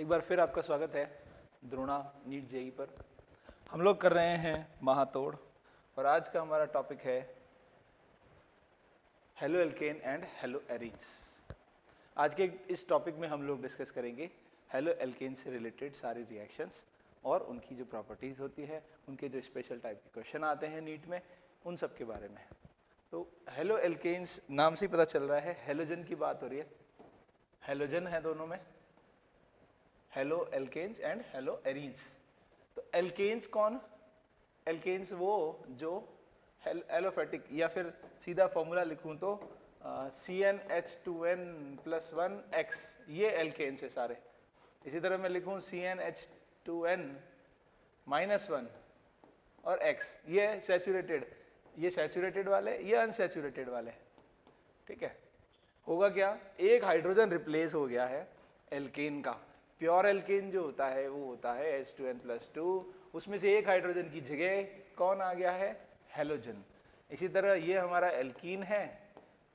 एक बार फिर आपका स्वागत है द्रोणा नीट जेई पर। हम लोग कर रहे हैं महातोड़ और आज का हमारा टॉपिक है halo alkane and halo arenes. आज के इस टॉपिक में हम लोग डिस्कस करेंगे हेलो एल्केन से रिलेटेड सारी रिएक्शंस और उनकी जो प्रॉपर्टीज़ होती है, उनके जो स्पेशल टाइप के क्वेश्चन आते हैं नीट में, उन सब के बारे में। तो हेलो एल्केन्स नाम से ही पता चल रहा है, हेलोजन की बात हो रही है, हेलोजन है दोनों में, halo alkanes and halo arenes. तो एल्केन्स कौन? एल्केन्स वो जो एलोफेटिक, या फिर सीधा फॉर्मूला लिखूं तो CnH2n+1X, ये एल्केन्स है सारे। इसी तरह मैं लिखूं CnH2n-1 और X, ये सैचुरेटेड, ये सैचुरेटेड वाले, ये अनसैचुरेटेड वाले। ठीक है, होगा क्या, एक हाइड्रोजन रिप्लेस हो गया है एल्केन का। प्योर एल्केन जो होता है वो होता है H2n+2, उसमें से एक हाइड्रोजन की जगह कौन आ गया है? हेलोजन। इसी तरह ये हमारा एल्कीन है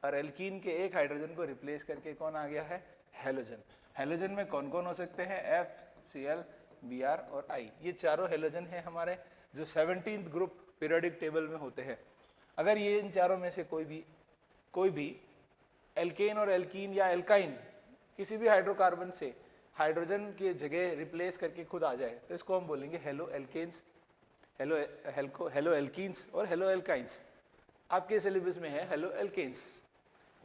और एल्कीन के एक हाइड्रोजन को रिप्लेस करके कौन आ गया है? हेलोजन। हेलोजन में कौन कौन हो सकते हैं? F, Cl, Br और I। ये चारों हेलोजन हैं हमारे, जो 17th ग्रुप पीरियोडिक टेबल में होते हैं। अगर ये इन चारों में से कोई भी एल्केन और एल्कीन या एल्काइन किसी भी हाइड्रोकार्बन से हाइड्रोजन की जगह रिप्लेस करके खुद आ जाए तो इसको हम बोलेंगे हेलो एल्केन्स, हेलो एल्कीन्स और हेलो एल्काइंस। आपके सिलेबस में है हेलो एल्केन्स।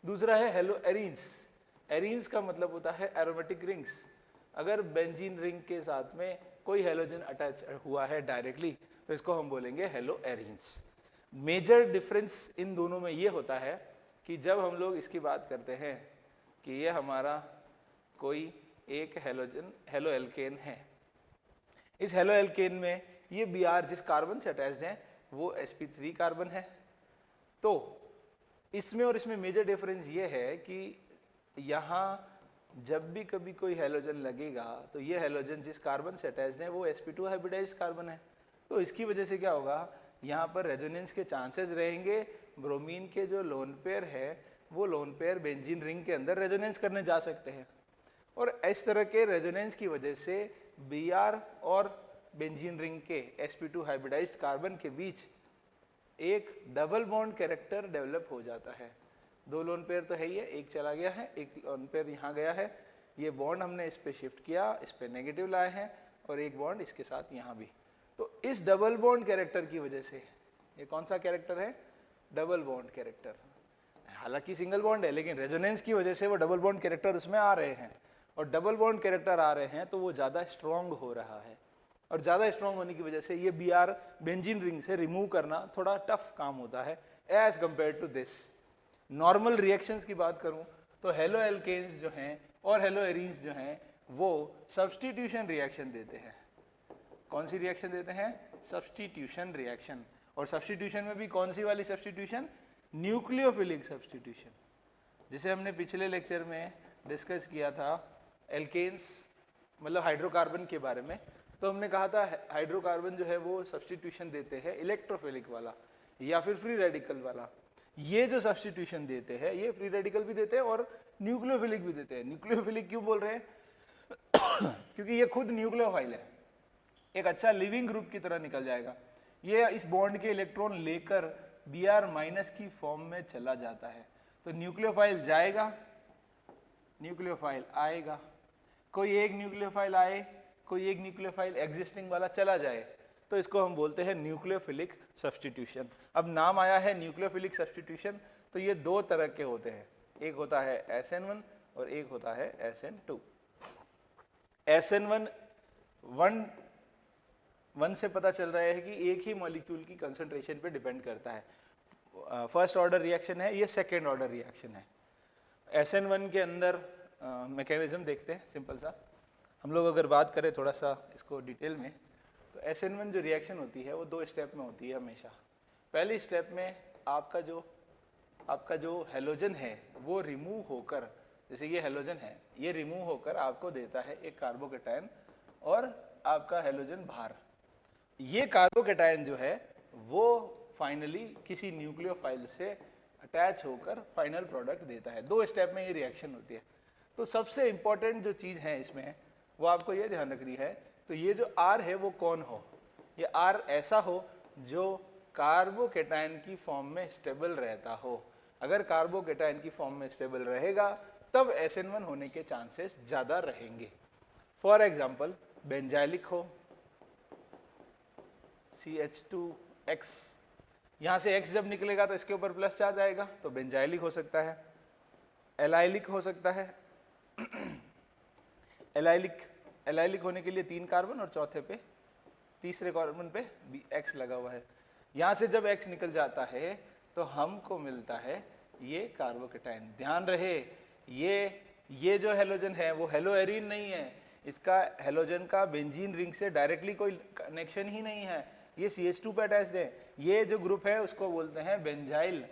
दूसरा है हेलो एरीन्स। एरीन्स का मतलब होता है एरोमेटिक रिंग्स। अगर बेंजीन रिंग के साथ में कोई हेलोजन अटैच हुआ है डायरेक्टली तो इसको हम बोलेंगे halo arenes. Major difference in दोनों में ये होता है कि जब हम लोग इसकी बात करते हैं कि ये हमारा कोई एक हेलोजन हेलो एल्केन है, इस हेलो एल्केन में ये Br जिस कार्बन से अटैच्ड है वो sp3 कार्बन है। तो इसमें और इसमें मेजर डिफरेंस ये है कि यहाँ जब भी कभी कोई हेलोजन लगेगा तो ये हेलोजन जिस कार्बन से अटैच्ड है वो sp2 हाइब्रिडाइज्ड कार्बन है। तो इसकी वजह से क्या होगा, यहाँ पर रेजोनेंस के चांसेस रहेंगे। ब्रोमीन के जो लोन पेयर है वो लोन पेयर बेंजीन रिंग के अंदर रेजोनेंस करने जा सकते हैं और इस तरह के रेजोनेंस की वजह से Br और बेंजीन रिंग के sp2 हाइब्रिडाइज्ड कार्बन के बीच एक डबल बॉन्ड कैरेक्टर डेवलप हो जाता है। दो लोन पेयर तो है ही है, एक चला गया है, एक लोन पेयर यहाँ गया है। ये बॉन्ड हमने इस पे शिफ्ट किया, इस पे नेगेटिव लाए हैं और एक बॉन्ड इसके साथ यहाँ भी। तो इस डबल बॉन्ड कैरेक्टर की वजह से, ये कौन सा कैरेक्टर है? Double bond character. हालांकि सिंगल बॉन्ड है लेकिन रेजोनेंस की वजह से वो डबल बॉन्ड कैरेक्टर उसमें आ रहे हैं और डबल बॉन्ड कैरेक्टर आ रहे हैं तो वो ज़्यादा स्ट्रॉन्ग हो रहा है और ज़्यादा स्ट्रॉन्ग होने की वजह से ये Br बेंजीन रिंग से रिमूव करना थोड़ा टफ काम होता है as compare to this. Normal reactions की बात करूं तो हेलो एल्केन्स जो हैं और हेलो एरीन्स जो हैं वो सब्स्टिट्यूशन रिएक्शन देते हैं। कौन सी रिएक्शन देते हैं? Substitution reaction. और सब्स्टिट्यूशन में भी कौन सी वाली सब्स्टिट्यूशन? न्यूक्लियोफिलिक सब्स्टिट्यूशन, जिसे हमने पिछले लेक्चर में डिस्कस किया था एल्केन्स मतलब हाइड्रोकार्बन के बारे में। तो हमने कहा था हाइड्रोकार्बन जो है वो सब्स्टिट्यूशन देते हैं इलेक्ट्रोफिलिक वाला या फिर फ्री रेडिकल वाला। ये जो सब्स्टिट्यूशन देते हैं ये फ्री रेडिकल भी देते हैं और न्यूक्लियोफिलिक भी देते हैं। न्यूक्लियोफिलिक क्यों बोल रहे हैं? क्योंकि ये खुद न्यूक्लियोफाइल है, एक अच्छा लिविंग ग्रुप की तरह निकल जाएगा। ये इस बॉन्ड के इलेक्ट्रॉन लेकर Br- की फॉर्म में चला जाता है। तो न्यूक्लियोफाइल जाएगा, न्यूक्लियोफाइल आएगा, कोई एक न्यूक्लियोफाइल आए, कोई एक न्यूक्लियोफाइल एग्जिस्टिंग वाला चला जाए, तो इसको हम बोलते हैं न्यूक्लियोफिलिक सब्स्टिट्यूशन। अब नाम आया है न्यूक्लियोफिलिक सब्स्टिट्यूशन, तो ये दो तरह के होते हैं, एक होता है SN1 और एक होता है SN2। SN1 वन से पता चल रहा है कि एक ही मॉलिक्यूल की कंसंट्रेशन पे डिपेंड करता है। फर्स्ट ऑर्डर रिएक्शन है, ये सेकेंड ऑर्डर रिएक्शन है। SN1 के अंदर मैकेनिज्म देखते हैं सिंपल सा। हम लोग अगर बात करें थोड़ा सा इसको डिटेल में, तो SN1 जो रिएक्शन होती है वो दो स्टेप में होती है हमेशा। पहली स्टेप में आपका जो हेलोजन है वो रिमूव होकर, जैसे ये हेलोजन है, ये रिमूव होकर आपको देता है एक कार्बोकेटायन और आपका हेलोजन बाहर। ये कार्बोकेटायन जो है वो फाइनली किसी न्यूक्लियोफाइल से अटैच होकर फाइनल प्रोडक्ट देता है। दो स्टेप में ये रिएक्शन होती है। तो सबसे इंपॉर्टेंट जो चीज़ है इसमें वो आपको ये ध्यान रखनी है। तो ये जो R है वो कौन हो, ये R ऐसा हो जो कार्बोकेटाइन की फॉर्म में स्टेबल रहता हो। अगर कार्बोकेटाइन की फॉर्म में स्टेबल रहेगा तब SN1 होने के चांसेस ज़्यादा रहेंगे। फॉर एग्जाम्पल बेंजाइलिक हो, CH2X, यहाँ से X जब निकलेगा तो इसके ऊपर प्लस चार्ज आएगा तो बेंजाइलिक हो सकता है। एलाइलिक हो सकता है, एलाइलिक होने के लिए 3 कार्बन और चौथे पे तीसरे कार्बन पे भी X लगा हुआ है। यहाँ से जब X निकल जाता है तो हमको मिलता है ये कार्बोकेटाइन। ध्यान रहे ये जो हेलोजन है वो हेलोएरिन नहीं है, इसका हेलोजन का बेंजीन रिंग से डायरेक्टली कोई कनेक्शन ही नहीं है, ये CH2 पे अटैच्ड है। ये जो ग्रुप है उसको बोलते हैं बेंजाइल,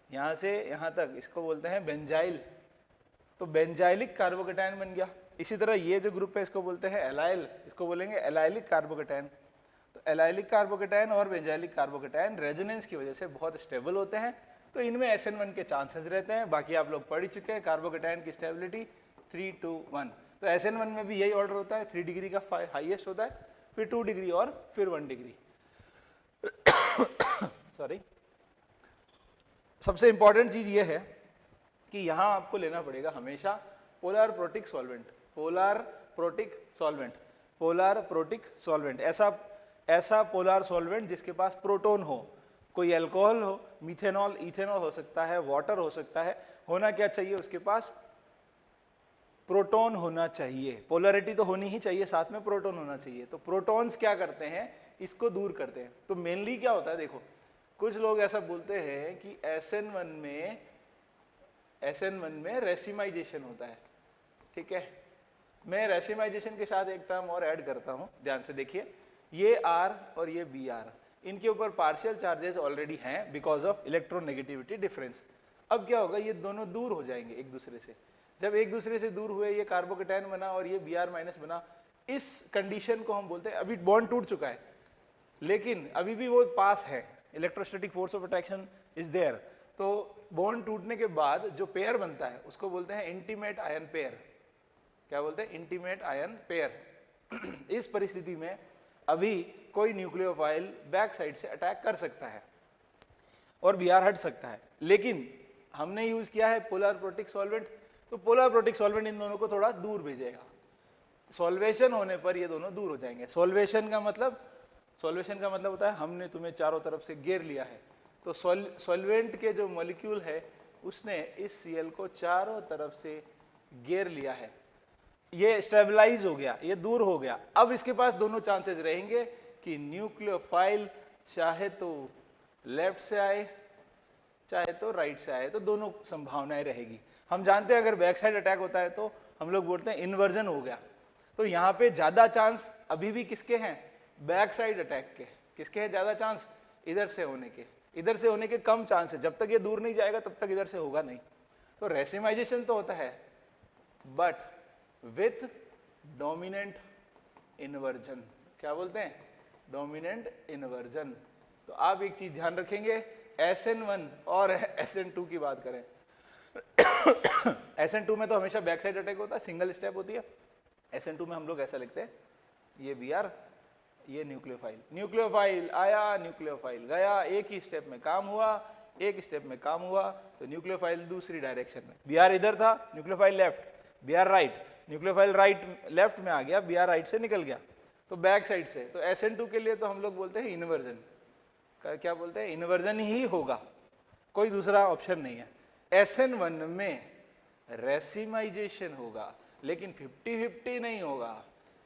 यहाँ से यहाँ तक इसको बोलते हैं बेंजाइल, तो बेंजाइलिक कार्बोकेटाइन बन गया। इसी तरह ये जो ग्रुप है इसको बोलते हैं एलाइल, इसको बोलेंगे एलाइलिक कार्बोकेटाइन। तो एलाइलिक कार्बोकेटाइन और बेंजाइलिक कार्बोकेटाइन रेजोनेंस की वजह से बहुत स्टेबल होते हैं, तो इनमें SN1 के चांसेस रहते हैं। बाकी आप लोग पढ़ ही चुके हैं कार्बोकेटाइन की स्टेबिलिटी 3, 2, 1। तो SN1 में भी यही ऑर्डर होता है, 3 डिग्री का हाईएस्ट होता है, फिर 2 डिग्री और फिर 1 डिग्री। सॉरी, सबसे इंपॉर्टेंट चीज ये है कि यहाँ आपको लेना पड़ेगा हमेशा polar protic solvent, polar protic solvent, polar protic solvent, ऐसा पोलर सॉल्वेंट जिसके पास प्रोटोन हो। कोई अल्कोहल हो, मिथेनॉल, इथेनॉल हो सकता है, वाटर हो सकता है। होना क्या चाहिए उसके पास? प्रोटोन होना चाहिए। पोलरिटी तो होनी ही चाहिए, साथ में प्रोटोन होना चाहिए। तो प्रोटॉन्स क्या करते हैं, इसको दूर करते हैं। तो मेनली क्या होता है, देखो कुछ लोग ऐसा बोलते हैं कि SN1 में रेसिमाइजेशन होता है। ठीक है, मैं रेसिमाइजेशन के साथ एक टर्म और ऐड करता हूं, ध्यान से देखिए। ये R और ये Br, इनके ऊपर पार्शियल चार्जेस ऑलरेडी हैं बिकॉज ऑफ इलेक्ट्रोनेगेटिविटी डिफरेंस। अब क्या होगा, ये दोनों दूर हो जाएंगे एक दूसरे से। जब एक दूसरे से दूर हुए, ये कार्बोकेटाइन बना और ये Br माइनस बना, इस कंडीशन को हम बोलते हैं, अभी बॉन्ड टूट चुका है लेकिन अभी भी वो पास है, electrostatic force of attraction is there. तो बॉन्ड टूटने के बाद जो पेयर बनता है उसको बोलते हैं इंटीमेट आयन पेयर। क्या बोलते हैं? Intimate ion pair. इस परिस्थिति में अभी कोई न्यूक्लियोफाइल बैक साइड से अटैक कर सकता है और Br हट सकता है, लेकिन हमने यूज किया है पोलर प्रोटिक सॉल्वेंट, तो पोलर प्रोटिक सॉल्वेंट इन दोनों को थोड़ा दूर भेजेगा। सॉल्वेशन होने पर ये दोनों दूर हो जाएंगे। सॉल्वेशन का मतलब होता है हमने तुम्हें चारों तरफ से घेर लिया है। तो सॉल्वेंट के जो मॉलिक्यूल है उसने इस Cl को चारों तरफ से घेर लिया है, ये स्टेबलाइज हो गया, ये दूर हो गया। अब इसके पास दोनों चांसेस रहेंगे कि न्यूक्लियोफाइल चाहे तो लेफ्ट से आए चाहे तो राइट से आए, तो दोनों संभावनाएं रहेगी। हम जानते हैं अगर बैक साइड अटैक होता है तो हम लोग बोलते हैं इन्वर्जन हो गया। तो यहाँ पे ज्यादा चांस अभी भी किसके हैं? बैक साइड अटैक के। किसके हैं ज्यादा चांस? इधर से होने के। इधर से होने के कम चांस है, जब तक ये दूर नहीं जाएगा तब तक इधर से होगा नहीं। तो रेसिमाइजेशन तो होता है बट विथ डोमिनेंट इन्वर्जन। क्या बोलते हैं? Dominant inversion. तो आप एक चीज ध्यान रखेंगे, SN1 और SN2 की बात करें SN2 में तो हमेशा बैक साइड अटैक होता है, सिंगल स्टेप होती है। SN2 में हम लोग ऐसा लिखते हैं, ये Br, ये न्यूक्लियोफाइल आया, न्यूक्लियोफाइल गया, एक ही स्टेप में काम हुआ, एक स्टेप में काम हुआ। तो न्यूक्लियोफाइल दूसरी डायरेक्शन में, Br इधर था, nucleophile left, Br right, nucleophile right left में आ गया, Br राइट से निकल गया, तो बैक साइड से। तो SN2 के लिए तो हम लोग बोलते हैं इन्वर्जन। क्या बोलते हैं? इन्वर्जन ही होगा, कोई दूसरा ऑप्शन नहीं है। SN1 में रेसिमाइजेशन होगा लेकिन 50-50 नहीं होगा,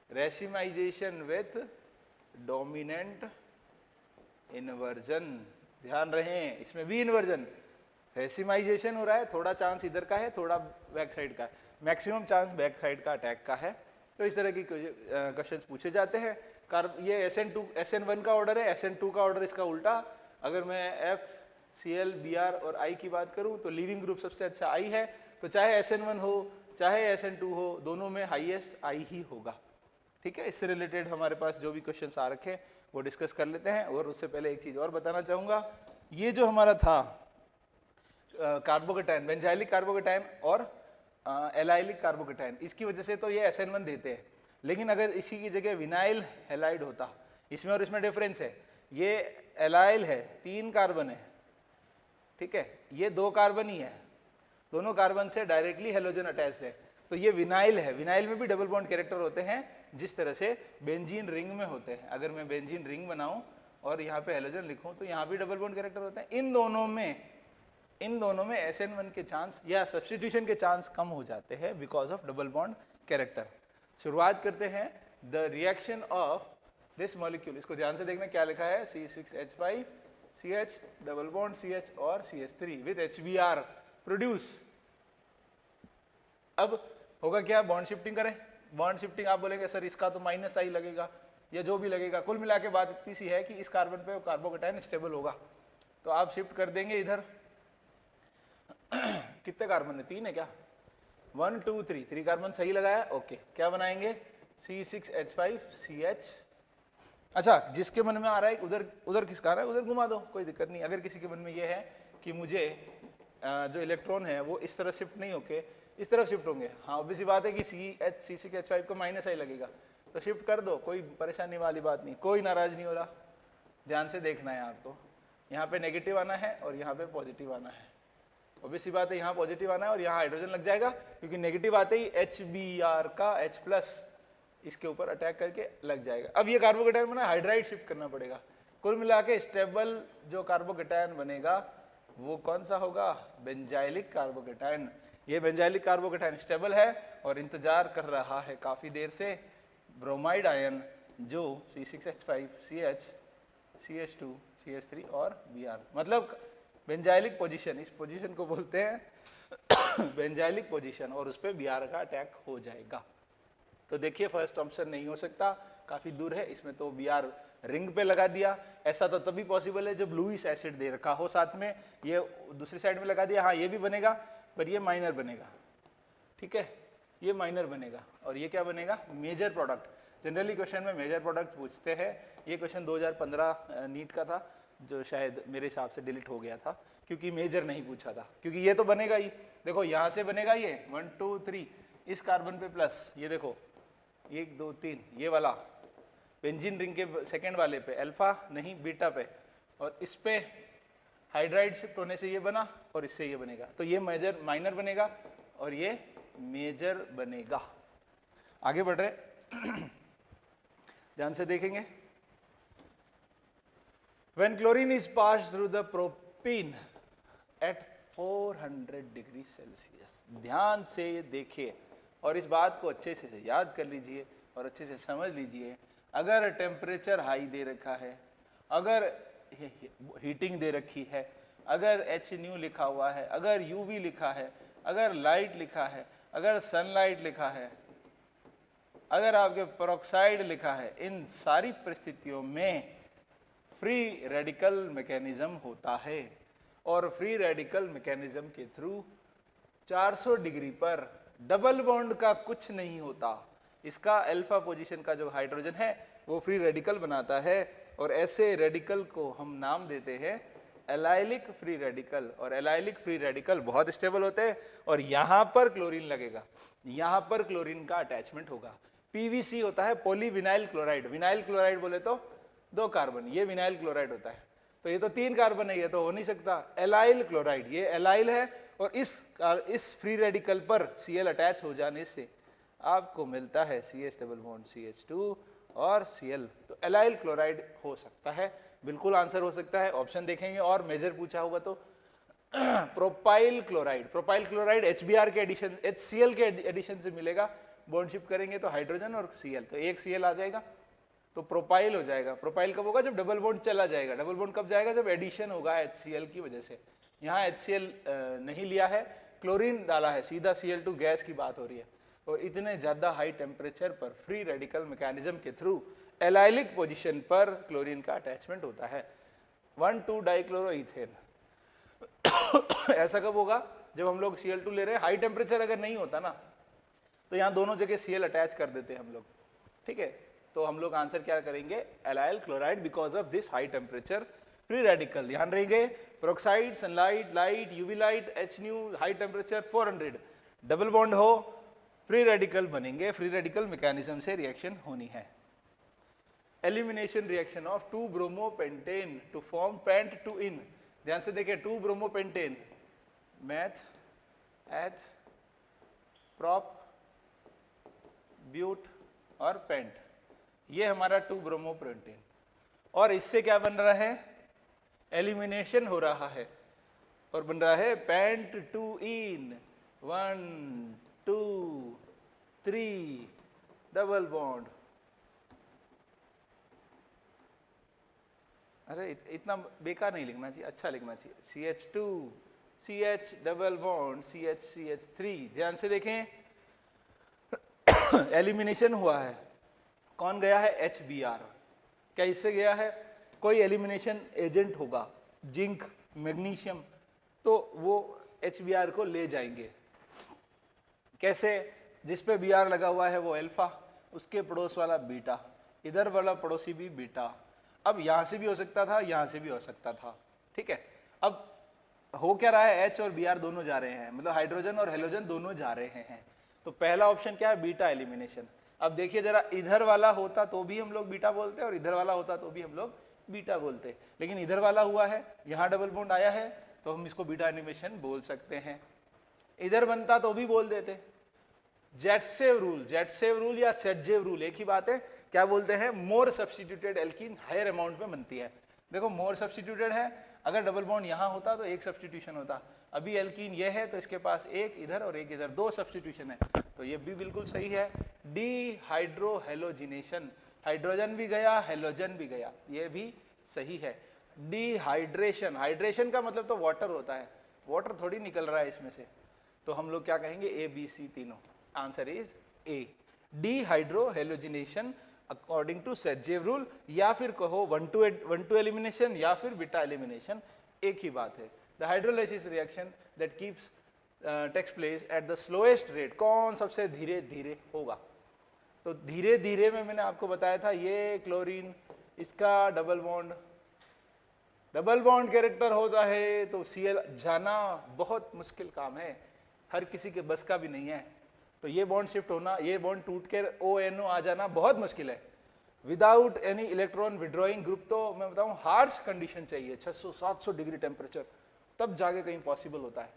रेसिमाइजेशन विथ डोमिनेंट इन्वर्जन। ध्यान रहे, इसमें भी इन्वर्जन, रेसिमाइजेशन हो रहा है, थोड़ा चांस इधर का है, थोड़ा बैक साइड का है, मैक्सिमम चांस बैक साइड का अटैक का है। तो इस तरह की क्वेश्चंस पूछे जाते हैं। ये SN1 का ऑर्डर है, SN2 का ऑर्डर इसका उल्टा। अगर मैं F, Cl, Br और I की बात करूं तो लिविंग ग्रुप सबसे अच्छा I है। तो चाहे SN1 हो चाहे SN2 हो, दोनों में हाईएस्ट I ही होगा। ठीक है, इससे रिलेटेड हमारे पास जो भी क्वेश्चंस आ रखे हैं वो डिस्कस कर लेते हैं। और उससे पहले एक चीज और बताना चाहूंगा, ये जो हमारा था कार्बोकेटाइन, बेंजाइलिक कार्बोकेटाइन और एलाइलिक कार्बोकेटाइन, इसकी वजह से तो ये SN1 देते हैं, लेकिन अगर इसी की जगह विनाइल हैलाइड होता, इसमें और इसमें डिफरेंस है, ये एलाइल है, 3 कार्बन है, ठीक है, ये 2 कार्बन ही है, दोनों कार्बन से डायरेक्टली हेलोजन अटैच्ड है, तो ये विनाइल है। विनाइल में भी डबल बॉन्ड कैरेक्टर होते हैं जिस तरह से बेंजीन रिंग में होते हैं। अगर मैं बेंजीन रिंग बनाऊं और यहाँ पे हेलोजन लिखूं तो यहाँ भी डबल बॉन्ड कैरेक्टर होते हैं। इन दोनों में SN1 के चांस या सब्स्टिट्यूशन के चांस कम हो जाते हैं because of double bond character. शुरुआत करते हैं the reaction of this molecule. इसको ध्यान से देखना क्या लिखा है, C6H5 CH double bond CH और CH3 विद HBr प्रोड्यूस। अब होगा क्या, बॉन्ड शिफ्टिंग करें। बॉन्ड शिफ्टिंग आप बोलेंगे सर इसका तो माइनस आई लगेगा या जो भी लगेगा, कुल मिला के बात इतनी सी है कि इस कार्बन पे कार्बोकेटाइन स्टेबल होगा, तो आप शिफ्ट कर देंगे इधर। कितने कार्बन है, 3 है क्या, 1 2 3 कार्बन सही लगाया, ओके। क्या बनाएंगे, C6H5 CH। अच्छा, जिसके मन में आ रहा है उधर किसका आ रहा है उधर घुमा दो, कोई दिक्कत नहीं। अगर किसी के मन में ये है कि मुझे जो इलेक्ट्रॉन है वो इस तरह शिफ्ट नहीं होके इस तरफ शिफ्ट होंगे, हाँ ऑब्वियस बात है कि C6H5 को माइनस आई लगेगा, तो शिफ्ट कर दो, कोई परेशानी वाली बात नहीं, कोई नाराज नहीं हो रहा। ध्यान से देखना है आपको, यहाँ पे नेगेटिव आना है और यहाँ पे पॉजिटिव आना है। ऑब्वियस बात है यहाँ पॉजिटिव आना है और यहाँ हाइड्रोजन लग जाएगा, क्योंकि नेगेटिव आते ही HBr का H+ इसके ऊपर अटैक करके लग जाएगा। अब ये कार्बोकेटायन बना, हाइड्राइड शिफ्ट करना पड़ेगा। कुल मिला के स्टेबल जो कार्बोकेटायन बनेगा वो कौन सा होगा, बेंजाइलिक कार्बोकेटायन। ये बेंजाइलिक कार्बोकेटायन स्टेबल है और इंतजार कर रहा है काफी देर से ब्रोमाइड आयन जो C6H5 CH CH2 CH3 और Br, मतलब बेंजाइलिक पोजीशन, इस पोजीशन को बोलते हैं बेंजाइलिक पोजीशन, और उस पर Br का अटैक हो जाएगा। तो देखिए फर्स्ट ऑप्शन नहीं हो सकता, काफी दूर है, इसमें तो Br रिंग पे लगा दिया। ऐसा तो तभी पॉसिबल है जब लुईस एसिड दे रखा हो साथ में, ये दूसरी साइड में लगा दिया, हाँ ये भी बनेगा पर ये माइनर बनेगा, ठीक है, ये माइनर बनेगा और ये क्या बनेगा, मेजर प्रोडक्ट। जनरली क्वेश्चन में मेजर प्रोडक्ट पूछते हैं। ये क्वेश्चन 2015 नीट का था, जो शायद मेरे हिसाब से डिलीट हो गया था क्योंकि मेजर नहीं पूछा था, क्योंकि ये तो बनेगा ही। देखो यहाँ से बनेगा ये 1 2 3, इस कार्बन पे प्लस, ये देखो 1 2 3, ये वाला बेंजीन रिंग के सेकेंड वाले पे अल्फा नहीं बीटा पे, और इस पे हाइड्राइड शिफ्ट होने से ये बना और इससे ये बनेगा, तो ये मेजर माइनर बनेगा और ये मेजर बनेगा। आगे बढ़ रहे ध्यान से देखेंगे। When chlorine is passed through the propene at 400 degree Celsius, ध्यान से देखिए और इस बात को अच्छे से याद कर लीजिए और अच्छे से समझ लीजिए। अगर टेम्परेचर हाई दे रखा है, अगर हीटिंग दे रखी है, अगर HNu लिखा हुआ है, अगर UV लिखा है, अगर लाइट लिखा है, अगर सनलाइट लिखा है, अगर आपके पेरोक्साइड लिखा है, इन सारी परिस्थितियों में फ्री रेडिकल मैकेनिज्म होता है और फ्री रेडिकल मैकेनिज्म के थ्रू 400 डिग्री पर डबल बॉन्ड का कुछ नहीं होता। इसका अल्फा पोजीशन का जो हाइड्रोजन है वो फ्री रेडिकल बनाता है और ऐसे रेडिकल को हम नाम देते हैं एलाइलिक फ्री रेडिकल। और एलाइलिक फ्री रेडिकल बहुत स्टेबल होते हैं और यहाँ पर क्लोरीन लगेगा, यहाँ पर क्लोरीन का अटैचमेंट होगा। PVC होता है पॉलीविनाइल क्लोराइड। विनाइल क्लोराइड बोले तो 2 कार्बन, ये विनाइल क्लोराइड होता है, तो ये तो 3 कार्बन है, ये तो हो नहीं सकता। एलाइल क्लोराइड, ये एलाइल है और इस फ्री रेडिकल पर Cl अटैच हो जाने से आपको मिलता है CH डबल बॉन्ड CH2 और Cl, तो एलाइल क्लोराइड हो सकता है, बिल्कुल आंसर हो सकता है। ऑप्शन देखेंगे और मेजर पूछा होगा तो propyl chloride, propyl chloride HBr के एडिशन HCl के एडिशन से मिलेगा। बॉन्ड शिफ्ट करेंगे तो हाइड्रोजन और Cl, तो एक Cl आ जाएगा तो प्रोपाइल हो जाएगा। प्रोपाइल कब होगा, जब डबल बॉन्ड चला जाएगा। डबल बॉन्ड कब जाएगा, जब एडिशन होगा HCl की वजह से। यहाँ HCl नहीं लिया है, क्लोरीन डाला है, सीधा Cl2 गैस की बात हो रही है। और इतने ज़्यादा हाई टेम्परेचर पर फ्री रेडिकल मैकेनिज्म के थ्रू एलाइलिक पोजीशन पर क्लोरीन का अटैचमेंट होता है। 1,2 डाइक्लोरोइथेन ऐसा कब होगा, जब हम लोग Cl2 ले रहे हैं, हाई टेम्परेचर अगर नहीं होता ना तो यहाँ दोनों जगह Cl अटैच कर देते हैं हम लोग, ठीक है। तो हम लोग आंसर क्या करेंगे, allyl chloride, because of this high temperature free radical. ध्यान रहेंगे, peroxide, sunlight, light, UV light, HNu, high temperature 400, double bond हो फ्री रेडिकल बनेंगे, फ्री रेडिकल मैकेनिज्म से रिएक्शन होनी है। Elimination reaction of 2 bromopentane to form pent 2 ene. ध्यान से देखिए 2 bromopentane, meth eth prop but और पेंट, ये हमारा 2 ब्रोमोपेंटेन, और इससे क्या बन रहा है, एलिमिनेशन हो रहा है और बन रहा है पेंट 2 इन, 1 2 3 डबल बॉन्ड। अरे इतना बेकार नहीं लिखना चाहिए, अच्छा लिखना चाहिए, CH2 CH double bond CH CH3। ध्यान से देखें एलिमिनेशन हुआ है, कौन गया है, HBr। क्या इससे गया है, कोई एलिमिनेशन एजेंट होगा, जिंक मैग्नीशियम, तो वो HBr को ले जाएंगे। कैसे, जिस पे Br लगा हुआ है वो अल्फा, उसके पड़ोस वाला बीटा, इधर वाला पड़ोसी भी बीटा। अब यहां से भी हो सकता था, यहां से भी हो सकता था, ठीक है। अब हो क्या रहा है, H और Br दोनों जा रहे हैं, मतलब हाइड्रोजन और हेलोजन दोनों जा रहे हैं। तो पहला ऑप्शन क्या है, बीटा एलिमिनेशन। अब देखिए जरा, इधर वाला होता तो भी हम लोग बीटा बोलते और इधर वाला होता तो भी हम लोग बीटा बोलते, लेकिन इधर वाला हुआ है, यहाँ डबल बॉन्ड आया है, तो हम इसको बीटा एलिमिनेशन बोल सकते हैं। इधर बनता तो भी बोल देते। जेटसेव रूल या चेटजेव रूल एक ही बात है। क्या बोलते हैं, more substituted alkene higher amount में बनती है। देखो मोर सब्स्टिट्यूटेड है, अगर डबल बॉन्ड यहाँ होता तो एक सब्स्टिट्यूशन होता, अभी एल्कीन ये है तो इसके पास एक इधर और एक इधर, 2 सब्स्टिट्यूशन है, तो ये भी बिल्कुल सही है। डी हाइड्रोहेलोजिनेशन, हाइड्रोजन भी गया हेलोजन भी गया, ये भी सही है। डिहाइड्रेशन, हाइड्रेशन का मतलब तो वाटर होता है, वाटर थोड़ी निकल रहा है इसमें से, तो हम लोग क्या कहेंगे, ABC तीनों, answer is A, dehydrohalogenation according to Saytzeff rule, या फिर कहो 1 to एलिमिनेशन या फिर बीटा एलिमिनेशन, एक ही बात है। The hydrolysis reaction that keeps takes place at the slowest rate, कौन सबसे धीरे धीरे होगा, तो धीरे धीरे में मैंने आपको बताया था, ये क्लोरीन, इसका डबल बॉन्ड कैरेक्टर होता है, तो Cl जाना बहुत मुश्किल काम है, हर किसी के बस का भी नहीं है। तो ये बॉन्ड शिफ्ट होना, ये बॉन्ड टूट कर ONO आ जाना बहुत मुश्किल है। Without any electron withdrawing group, तो मैं बताऊं हार्श कंडीशन चाहिए, 600-700 डिग्री टेम्परेचर, तब जाके कहीं पॉसिबल होता है,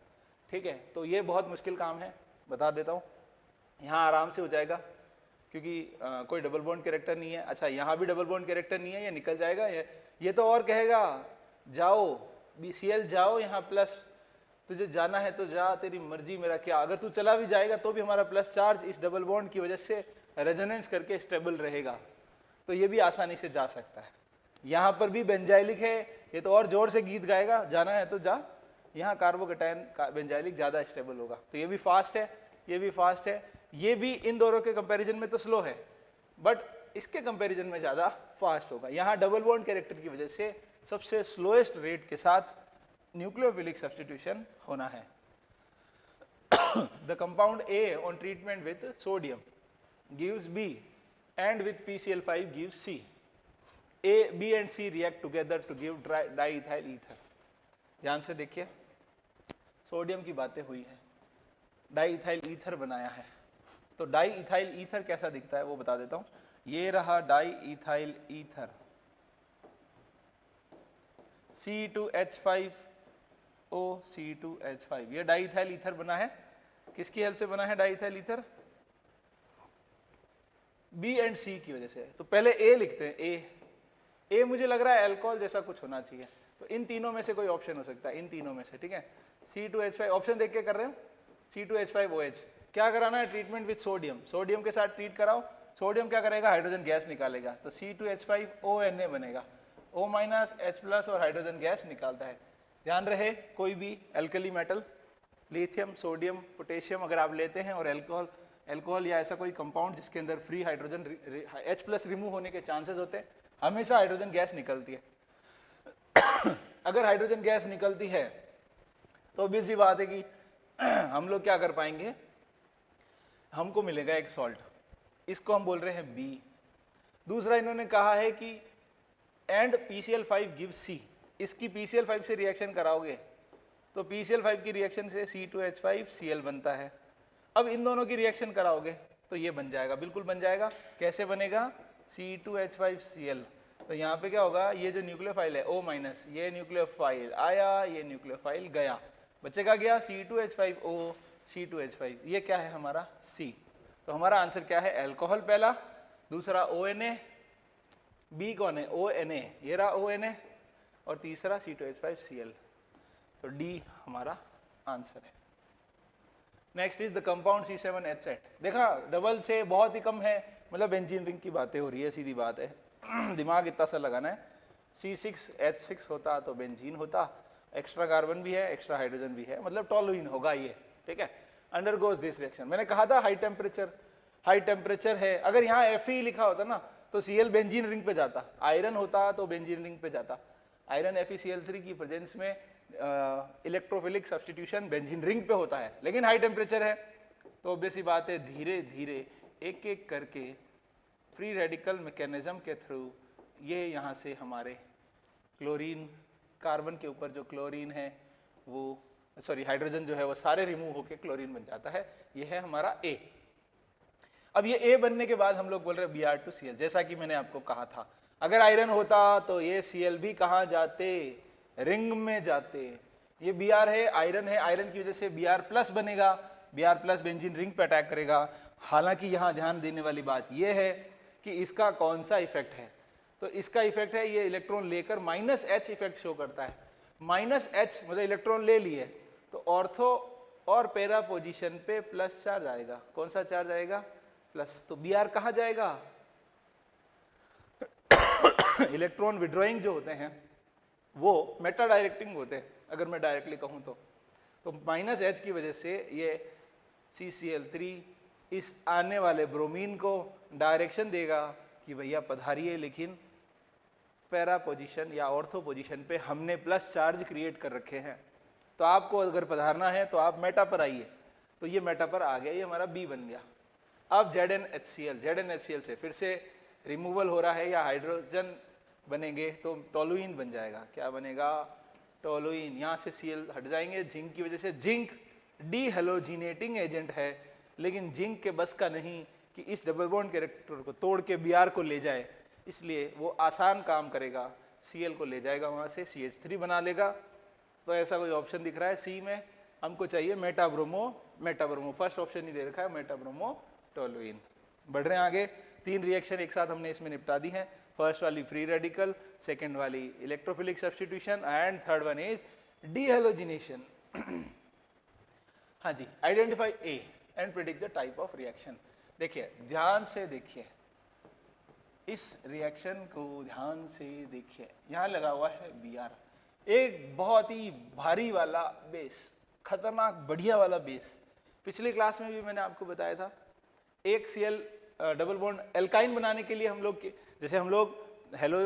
ठीक है। तो ये बहुत मुश्किल काम है, बता देता हूँ। यहाँ आराम से हो जाएगा क्योंकि कोई डबल बॉन्ड कैरेक्टर नहीं है। अच्छा यहाँ भी डबल बॉन्ड कैरेक्टर नहीं है, ये निकल जाएगा। ये तो और कहेगा जाओ BCl जाओ, यहाँ प्लस, तुझे जाना है तो जा, तेरी मर्जी मेरा क्या। अगर तू चला भी जाएगा तो भी हमारा प्लस चार्ज इस डबल बॉन्ड की वजह से रेजोनेंस करके स्टेबल रहेगा, तो ये भी आसानी से जा सकता है। यहाँ पर भी बेंजाइलिक है, ये तो और जोर से गीत गाएगा, जाना है तो जा। यहाँ कार्बोकैटायन बेंजाइलिक ज़्यादा स्टेबल होगा, तो ये भी फास्ट है, ये भी फास्ट है, ये भी इन दोनों के कंपैरिजन में तो स्लो है, बट इसके कंपैरिजन में ज़्यादा फास्ट होगा। यहाँ डबल बॉन्ड कैरेक्टर की वजह से सबसे स्लोएस्ट रेट के साथ न्यूक्लियोफिलिक सब्स्टिट्यूशन होना है। The compound A on treatment with sodium gives B and with PCl5 gives C. A, B and C react together to give diethyl ether. ध्यान से देखिए, सोडियम की बातें हुई है, डाइइथाइल ईथर बनाया है। तो डाइइथाइल ईथर कैसा दिखता है वो बता देता हूँ। ये रहा डाइइथाइल ईथर, C2H5O C2H5, ये डाइइथाइल ईथर बना है। किसकी हेल्प से बना है diethyl ether? B and C की वजह से। तो पहले A लिखते हैं, A मुझे लग रहा है अल्कोहल जैसा कुछ होना चाहिए, तो इन तीनों में से कोई ऑप्शन हो सकता है, इन तीनों में से, ठीक है। C2H5 ऑप्शन देख के कर रहे हो, C2H5OH। क्या कराना है? ट्रीटमेंट विथ सोडियम, सोडियम के साथ ट्रीट कराओ। सोडियम क्या करेगा? हाइड्रोजन गैस निकालेगा, तो C2H5ONA बनेगा, O- H+ और हाइड्रोजन गैस निकालता है। ध्यान रहे, कोई भी alkali metal, lithium, sodium, potassium अगर आप लेते हैं और अल्कोहल या ऐसा कोई कंपाउंड जिसके अंदर फ्री हाइड्रोजन H+ रिमूव होने के चांसेस होते हैं, हमेशा हाइड्रोजन गैस निकलती है। अगर हाइड्रोजन गैस निकलती है तो ऑब्वियस सी बात है कि हम लोग क्या कर पाएंगे, हमको मिलेगा एक सॉल्ट, इसको हम बोल रहे हैं B। दूसरा इन्होंने कहा है कि एंड PCl5 गिव्स C, इसकी PCl5 से रिएक्शन कराओगे तो PCl5 की रिएक्शन से C2H5Cl बनता है, अब इन दोनों की रिएक्शन कराओगे तो ये बन जाएगा, बिल्कुल बन जाएगा। कैसे बनेगा? C2H5Cl। तो यहाँ पे क्या होगा, ये जो न्यूक्लियोफाइल है O माइनस, ये न्यूक्लियोफाइल आया, ये न्यूक्लियोफाइल गया, बचेगा क्या? C2H5O C2H5, ये क्या है हमारा? C। तो हमारा आंसर क्या है? एल्कोहल पहला, दूसरा ONA, बी कौन है? ONA, ये रहा ONA, और तीसरा C2H5Cl। तो डी हमारा आंसर है। Next is the compound C7H8। देखा, डबल से बहुत ही कम है, मतलब बेंजीन रिंग की बातें हो रही है, सीधी बात है। दिमाग इतना सा लगाना है। C6H6 होता तो बेंजीन होता, एक्स्ट्रा कार्बन भी है, एक्स्ट्रा हाइड्रोजन भी है, मतलब टोलुइन होगा ये, ठीक है। अंडरगोज दिस रिएक्शन, मैंने कहा था हाई टेम्परेचर है। अगर यहाँ Fe लिखा होता ना तो Cl बेंजीन रिंग पे जाता, आयरन होता तो बेंजीन रिंग पे जाता। आयरन FeCl3 की प्रेजेंस में इलेक्ट्रोफिलिक सब्स्टिट्यूशन बेंजीन रिंग पे होता है, लेकिन हाई टेम्परेचर है तो ऑब्वियस सी बात है, धीरे धीरे एक एक करके फ्री रेडिकल मैकेनिज्म के थ्रू ये यहाँ से हमारे क्लोरीन, कार्बन के ऊपर जो क्लोरीन है वो, सॉरी हाइड्रोजन जो है वो सारे रिमूव होके क्लोरीन बन जाता है। ये है हमारा A। अब ये A बनने के बाद हम लोग बोल रहे हैं Br2Cl, जैसा कि मैंने आपको कहा था, अगर आयरन होता तो ये Cl भी कहाँ जाते? रिंग में जाते। ये Br है, आयरन है, आयरन की वजह से Br प्लस बनेगा, Br प्लस बेंजीन रिंग पे अटैक करेगा। हालांकि यहाँ ध्यान देने वाली बात ये है कि इसका कौन सा इफेक्ट है, तो इसका इफेक्ट है ये इलेक्ट्रॉन लेकर -H इफेक्ट शो करता है। -H मतलब इलेक्ट्रॉन ले लिए तो ऑर्थो और पैरा पोजीशन पे प्लस चार्ज आएगा। कौन सा चार्ज आएगा? प्लस। तो Br कहाँ जाएगा? इलेक्ट्रॉन विड्रॉइंग जो होते हैं वो मेटा डायरेक्टिंग होते हैं, अगर मैं डायरेक्टली कहूँ तो -H की वजह से ये CCl3 इस आने वाले ब्रोमीन को डायरेक्शन देगा कि भैया पधारिए, लेकिन पैरा पोजीशन या ऑर्थो पोजीशन पे हमने प्लस चार्ज क्रिएट कर रखे हैं, तो आपको अगर पधारना है तो आप मेटा पर आइए। तो ये मेटा पर आ गया, ये हमारा B बन गया। अब ZnHCl से फिर से रिमूवल हो रहा है या हाइड्रोजन बनेंगे तो टोलुइन बन जाएगा। क्या बनेगा? टोलुइन। यहाँ से Cl हट जाएंगे, जिंक की वजह से। जिंक डी हेलोजिनेटिंग एजेंट है, लेकिन जिंक के बस का नहीं कि इस डबल बॉन्ड कैरेक्टर को तोड़ के Br को ले जाए, इसलिए वो आसान काम करेगा, Cl को ले जाएगा वहाँ से, CH3 बना लेगा। तो ऐसा कोई ऑप्शन दिख रहा है C में? हमको चाहिए मेटाब्रोमो, फर्स्ट ऑप्शन ही दे रखा है मेटाब्रोमो टोलुइन। बढ़ रहे हैं आगे। 3 रिएक्शन एक साथ हमने इसमें निपटा दी हैं। फर्स्ट वाली फ्री रेडिकल, सेकेंड वाली electrophilic substitution, and third one is dehalogenation. हाँ जी, identify A and predict the type of reaction. देखिए, ध्यान से देखिए, इस रिएक्शन को ध्यान से देखिए। यहाँ लगा हुआ है Br, एक बहुत ही भारी वाला बेस, खतरनाक बढ़िया वाला बेस। पिछली क्लास में भी मैंने आपको बताया था, एक Cl डबल बॉन्ड एल्काइन बनाने के लिए हम लोग, जैसे हम लोग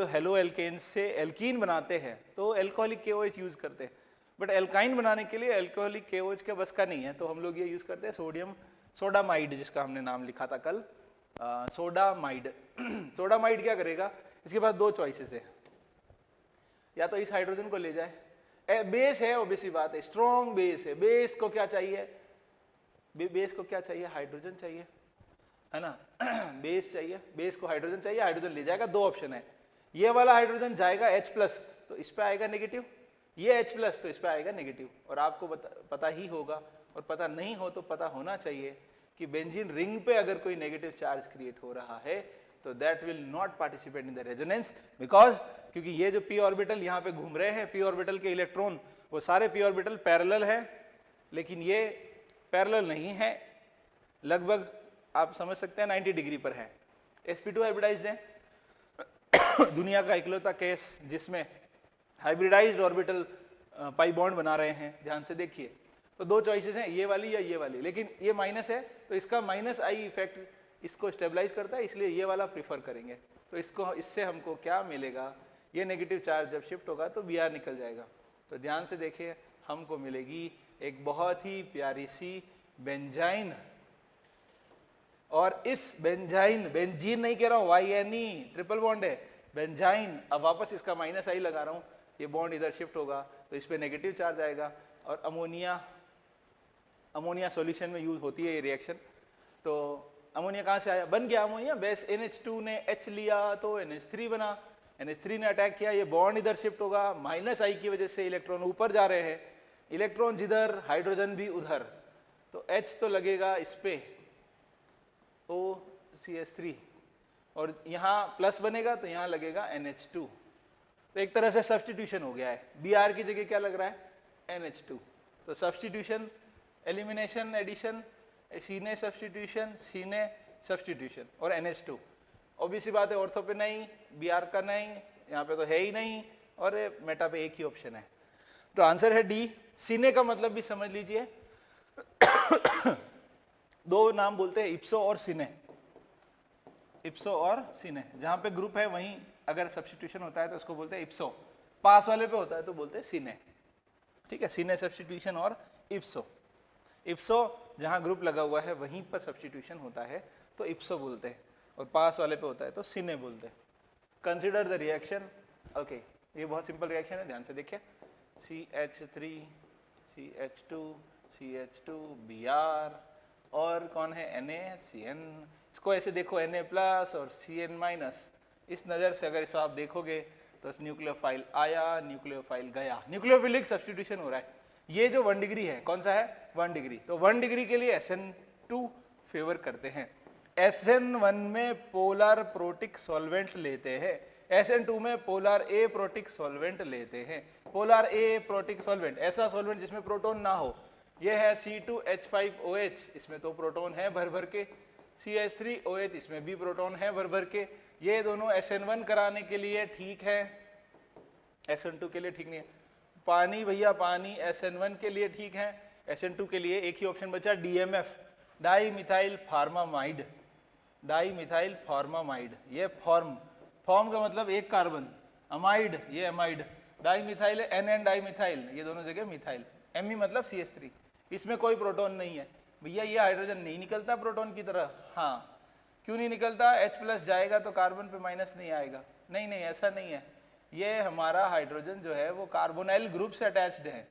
हेलो एल्केन से एल्कीन बनाते हैं तो एल्कोहलिक KOH यूज करते हैं, बट एल्काइन बनाने के लिए एल्कोहलिक KOH के बस का नहीं है, तो हम लोग ये यूज करते हैं सोडियम सोडामाइड, जिसका हमने नाम लिखा था कल, सोडामाइड। सोडामाइड क्या करेगा? इसके पास 2 चॉइसेस है, या तो इस हाइड्रोजन को ले जाए, बेस है, ओबीसी बात है, स्ट्रॉन्ग बेस है, बेस को क्या चाहिए? बेस को क्या चाहिए? हाइड्रोजन चाहिए, है ना। बेस चाहिए, बेस को हाइड्रोजन चाहिए, हाइड्रोजन ले जाएगा। 2 ऑप्शन है, ये वाला हाइड्रोजन जाएगा H+ तो इस पे आएगा नेगेटिव, ये H+ तो इस पे आएगा नेगेटिव। और आपको पता ही होगा, और पता नहीं हो तो पता होना चाहिए कि बेंजीन रिंग पे अगर कोई नेगेटिव चार्ज क्रिएट हो रहा है तो that will not participate in the resonance, because क्योंकि ये जो p ऑर्बिटल यहाँ पे घूम रहे हैं, p ऑर्बिटल के इलेक्ट्रॉन वो सारे p ऑर्बिटल पैरेलल है, लेकिन ये पैरेलल नहीं है, लगभग आप समझ सकते हैं 90 डिग्री पर है। sp2 हाइब्रिडाइज्ड है। दुनिया का इकलौता केस जिसमें हाइब्रिडाइज्ड ऑर्बिटल पाई बॉन्ड बना रहे हैं। ध्यान से देखिए, तो 2 चॉइसेस हैं, ये वाली या ये वाली, लेकिन ये माइनस है तो इसका -I इफेक्ट इसको स्टेबलाइज करता है, इसलिए ये वाला प्रीफर करेंगे। तो इससे हमको क्या मिलेगा? ये नेगेटिव चार्ज जब शिफ्ट होगा तो Br निकल जाएगा। तो ध्यान से देखिए, हमको मिलेगी एक बहुत ही प्यारी सी बेंजाइन, और इस बेंजाइन, बेंजीन नहीं कह रहा हूँ, YNE ट्रिपल बॉन्ड है, बेंजाइन। अब वापस इसका -I लगा रहा हूँ, ये बॉन्ड इधर शिफ्ट होगा तो इस पे नेगेटिव चार्ज आएगा, और अमोनिया अमोनिया सॉल्यूशन में यूज होती है ये रिएक्शन। तो अमोनिया कहाँ से आया, बन गया अमोनिया, बेस NH2 ने H लिया तो NH3 बना, NH3 ने अटैक किया, ये बॉन्ड इधर शिफ्ट होगा, -I की वजह से इलेक्ट्रॉन ऊपर जा रहे हैं, इलेक्ट्रॉन जिधर हाइड्रोजन भी उधर, तो H तो लगेगा इस पे OCH3, और यहाँ प्लस बनेगा तो यहाँ लगेगा NH2। तो एक तरह से सब्स्टिट्यूशन हो गया है, Br की जगह क्या लग रहा है NH2। तो सब्स्टिट्यूशन, एलिमिनेशन, एडिशन, सीने सब्स्टिट्यूशन, सीने सब्स्टिट्यूशन और NH2। ऑब्वियसली बात है, ऑर्थो पे नहीं, Br का नहीं, यहाँ पे तो है ही नहीं, और मेटा पे एक ही ऑप्शन है। तो आंसर है डी। सीने का मतलब भी समझ लीजिए, दो नाम बोलते हैं, इप्सो और सीने। इप्सो और सीने, जहाँ पे ग्रुप है वहीं अगर सब्स्टिट्यूशन होता है तो उसको बोलते हैं इप्सो, पास वाले पे होता है तो बोलते हैं सीने। ठीक है, सीने सब्स्टिट्यूशन और इप्सो। इप्सो जहाँ ग्रुप लगा हुआ है वहीं पर सब्स्टिट्यूशन होता है तो इप्सो बोलते हैं, और पास वाले पे होता है तो सीने बोलते हैं। Consider the reaction. ओके, ये बहुत सिंपल रिएक्शन है, ध्यान से देखिए। CH3 CH2 CH2 Br, और कौन है NaCN। इसको ऐसे देखो, Na+ और Cn-, इस नज़र से अगर इसको आप देखोगे तो न्यूक्लियोफाइल आया, न्यूक्लियोफाइल गया, न्यूक्लियोफिलिक सब्स्टिट्यूशन हो रहा है। ये जो 1 डिग्री है, कौन सा है 1 डिग्री, तो 1 डिग्री के लिए SN2 फेवर करते हैं। SN1 में पोलर प्रोटिक सॉल्वेंट लेते हैं, SN2 में पोलर ए प्रोटिक सॉल्वेंट लेते हैं। पोलर ए प्रोटिक सॉल्वेंट, ऐसा सॉल्वेंट जिसमें प्रोटॉन ना हो, ये है C2H5OH, इसमें तो प्रोटॉन है भर भर के, CH3OH, इसमें भी प्रोटॉन है भर भर के। ये दोनों SN1 कराने के लिए ठीक है, SN2 के लिए ठीक नहीं है। पानी भैया, पानी SN1 के लिए ठीक है, SN2 के लिए एक ही ऑप्शन बचा, DMF, di methyl formamide. Di methyl formamide, ये फॉर्म का मतलब एक कार्बन, अमाइड, ये अमाइड, डाई मिथाइल है, NN डाई मिथाइल, ये दोनों जगह मिथाइल, Me मतलब CH3, इसमें कोई प्रोटॉन नहीं है। भैया ये हाइड्रोजन नहीं निकलता प्रोटॉन की तरह, हाँ क्यों नहीं निकलता, H+ जाएगा तो कार्बन पे माइनस नहीं आएगा, नहीं नहीं ऐसा नहीं है, ये हमारा हाइड्रोजन जो है वो कार्बोनाइल ग्रुप से अटैच्ड है,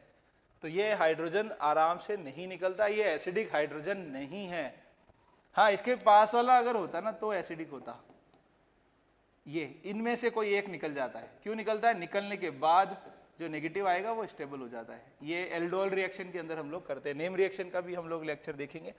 तो ये हाइड्रोजन आराम से नहीं निकलता, ये एसिडिक हाइड्रोजन नहीं है। हाँ, इसके पास वाला अगर होता ना तो एसिडिक होता, ये इनमें से कोई एक निकल जाता है। क्यों निकलता है, निकलने के बाद जो नेगेटिव आएगा वो स्टेबल हो जाता है। ये एल्डोल रिएक्शन के अंदर हम लोग करते हैं, नेम रिएक्शन का भी हम लोग लेक्चर देखेंगे।